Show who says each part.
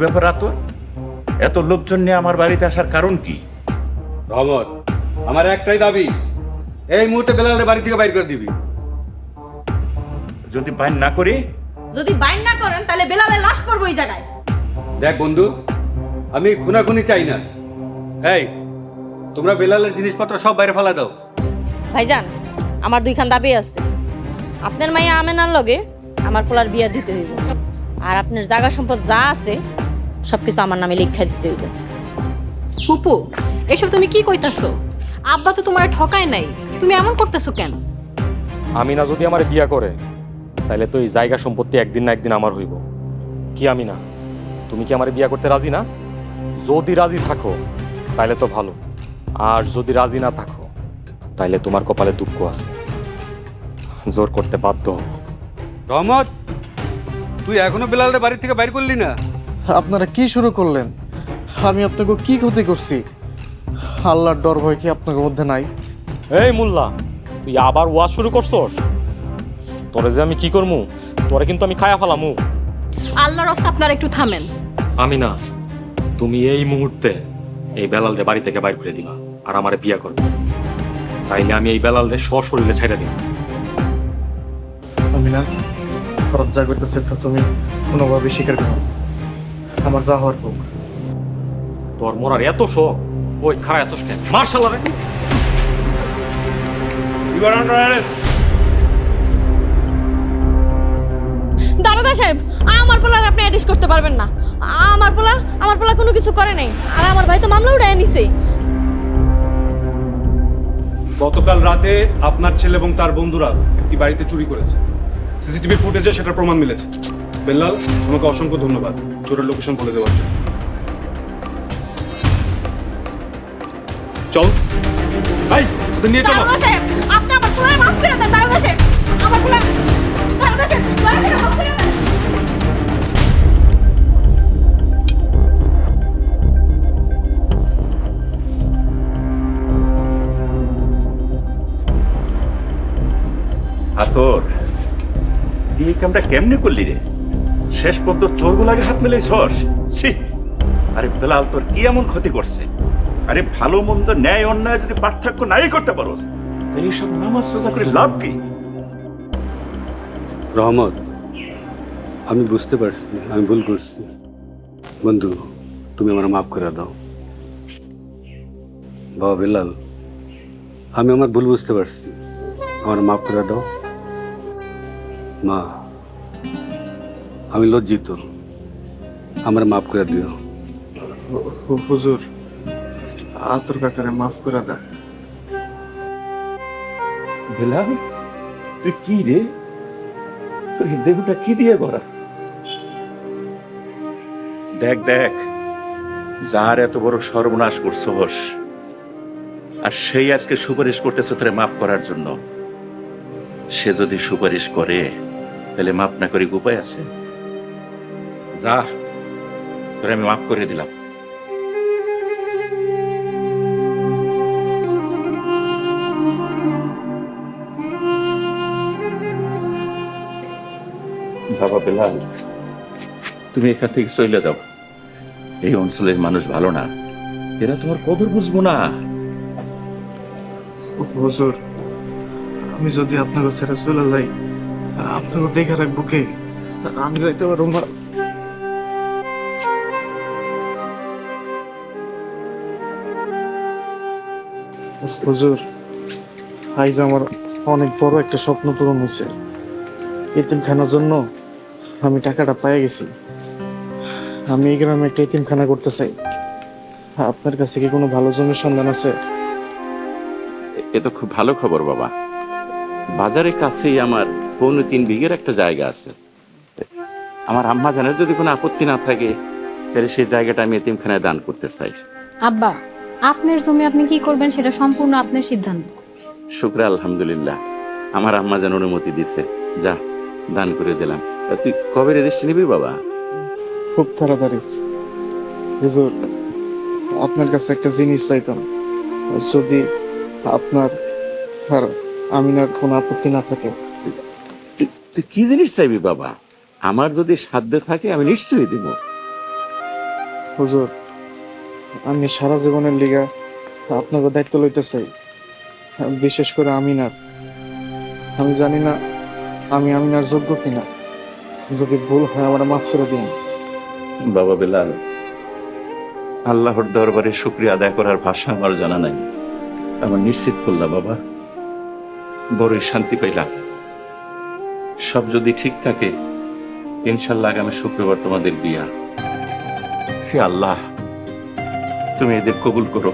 Speaker 1: ব্যাপার আতর? এত লোকজন নিয়ে আমার বাড়িতে আসার কারণ কি?
Speaker 2: রহমত, আমার একটাই দাবি, এই মুহূর্তে বেলালের বাড়ি থেকে বাইর করে দিবি।
Speaker 1: যদি বাইন না করি?
Speaker 3: যদি বাইন না করেন তাহলে বেলালের লাশ পড়বো এই জায়গায়।
Speaker 2: দেখ বন্ধু, আমি খুনাখুনি চাই না। এই, তোমরা বেলালের জিনিসপত্র সব বাইরে ফেলা দাও।
Speaker 3: ভাইজান, আমার দুইখান দাবি আছে। আপনার মাইয়া আমেনার লগে আমার পোলার বিয়া দিতে হইব, আর আপনার জায়গা সম্পদ যা আছে সবকিছু আমার নামে লিখা দিতে হইব।
Speaker 4: ফুপু, এসব তুমি কি কইতাছো? আব্বা তো তোমার ঠকায় নাই, তুমি এমন করতেছো কেন?
Speaker 5: আমিনা যদি আমার বিয়া করে তাহলে তো এই জায়গা সম্পত্তি একদিন না একদিন আমার হইব। কি আমিনা, তুমি কি আমার বিয়া করতে রাজি না? যদি রাজি থাকো তাহলে তো ভালো, আর যদি রাজি না থাকো তাহলে তোমার কপালে দুঃখ আছে, জোর করতে বাধ্য হবো।
Speaker 2: রহমত, তুই এখনো বেলালের বাড়ি থেকে বাইর করলি না?
Speaker 6: আপনারা কি শুরু করলেন? আমি আপনাকে কি ক্ষতি করছি? আল্লাহর ডর ভয় কি আপনাদের মধ্যে নাই?
Speaker 5: এই মোল্লা, তুই আবার ওয়াজ শুরু করছস? তোরে যে আমি কি করমু, তোরে কিন্তু আমি খায়া ফেলামু।
Speaker 4: আল্লাহর রাস্তা আপনারা একটু থামেন।
Speaker 5: আমিনা, তুমি এই মুহূর্তে এই বেলালরে বাড়ি থেকে বাইর করে দিবা আর আমারে বিয়া করবে, তাইলে আমি এই বেলালরে সশরীরে ছেড়ে দিব।
Speaker 6: আমি না খরচ যা করতেছে তা তুমি কোনোভাবে স্বীকার করো। আমার যা হওয়ার হোক।
Speaker 5: তোর মরার এত শোক, ওই খারাপ আসস কেন? মার্শাল্লাহ রে।
Speaker 3: দারোগা সাহেব, আমার পোলার আপনি অ্যারেস্ট করতে পারবেন না। আমার পোলা কোনো কিছু করে নাই, আর আমার ভাই তো মামলা উঠায় নিছে।
Speaker 7: গতকাল রাতে আপনার ছেলে এবং তার বন্ধুরা একটি বাড়িতে চুরি করেছে। সিসিটিভি ফুটেজে সেটার প্রমাণ মিলেছে। বেল্লাল, তোমাকে অসংখ্য ধন্যবাদ চোরের লোকেশন বলে দেওয়ার জন্য। চল ভাই, ওদের নিয়ে চলো।
Speaker 3: দারোগা সাহেব, আপনি আমার পোলার মাফ করে দেন। দারোগা সাহেব, আমার পোলা, দারোগা সাহেব, দয়া করে মাফ করে দেন।
Speaker 1: আতর, তুই এই কামটা কেমনে করলি রে? শেষ পর্যন্ত চোরগুলাকে হাত মেলে সস। আরে বেলাল, তোর কি এমন ক্ষতি করছে? আরে ভালো মন্দ ন্যায় অন্যায় যদি পার্থক্য নাই করতে পারোস, এইসব নামাজ সোজা করে লাভ কি?
Speaker 2: রহমত, আমি বুঝতে পারছি আমি ভুল করছি। বন্ধু, তুমি আমার মাফ করে দাও। বাবা বেলাল, আমি আমার ভুল বুঝতে পারছি, আমার মাফ করে দাও। মা, আমি লজ্জিত, আমার মাফ করে দিও।
Speaker 6: হুজুর, আতর কাকারে মাফ করে দেন।
Speaker 1: বেলাল, তুই কি রে? তোর দেহটা কি দিয়ে করা? দেখ দেখ, যার এত বড় সর্বনাশ করছস, আর সেই আজকে সুপারিশ করতেছে তোরে মাফ করার জন্য। সে যদি সুপারিশ করে তাহলে মাফ না করে উপায় আছে? যা, তোরে আমি মাফ করে দিলাম। বাবা বেলাল, তুমি এখান থেকে চলে যাও। এই অঞ্চলের মানুষ ভালো না, এরা তোমার কদর বুঝবো না।
Speaker 6: হুজুর, আমি যদি আপনাকে ছেড়ে চলে যাই, আপনাকে দেখে রাখবো কে? আমি যাইতে পারবো না। হুজুর, আইজ আমার অনেক বড় একটা স্বপ্ন পূরণ হয়েছে। এতিমখানার জন্য আমি টাকাটা পেয়ে গেছি। আমি এই গ্রামে একটা এতিমখানা করতে চাই। আপনার কাছে কি কোনো ভালো জমির সন্ধান আছে?
Speaker 1: এ তো খুব ভালো খবর বাবা। বাজারের কাছেই আমার 3.25 বিঘের একটা জায়গা আছে। আমার আম্মা জানের যদি কোনো আপত্তি না থাকে তাহলে সেই জায়গাটা আমি এতিমখানায় দান করতে চাই।
Speaker 4: আব্বা, আপনার জমি আপনি কি করবেন সেটা সম্পূর্ণ আপনার সিদ্ধান্ত।
Speaker 1: শুক্র আলহামদুলিল্লাহ, আমার আম্মা যেন অনুমতি দিছে, যা দান করে দিলাম। তুই কবে রেজিস্ট্রি নিবি বাবা?
Speaker 6: খুব তাড়াতাড়ি। হুজুর, আপনার কাছে একটা জিনিস চাইতাম, যদি আপনার আর আমিনার কোনো আপত্তি না থাকে।
Speaker 1: তুই কি জিনিস চাইবি বাবা? আমার যদি সাধ্য থাকে আমি নিশ্চয়ই দিব।
Speaker 6: হুজুর, আমি সারা জীবনের লিগা আপনাকে দায়িত্ব লইতে চাই, বিশেষ করে আমিনার। আমি জানি না আমি আমিনার যোগ্য কিনা, যদি ভুল হয় আমার মাফ করে দিন।
Speaker 1: বাবা বেলাল, আল্লাহর দরবারে শুকরিয়া আদায় করার ভাষা আমার জানা নাই। আমার নিশ্চিত করলাম বাবা, বড়ই শান্তি পাইলাম। সব যদি ঠিক থাকে, ইনশাল্লাহ আগামী শুক্রবার তোমাদের বিয়া। হে আল্লাহ, তুমি এদের কবুল করো।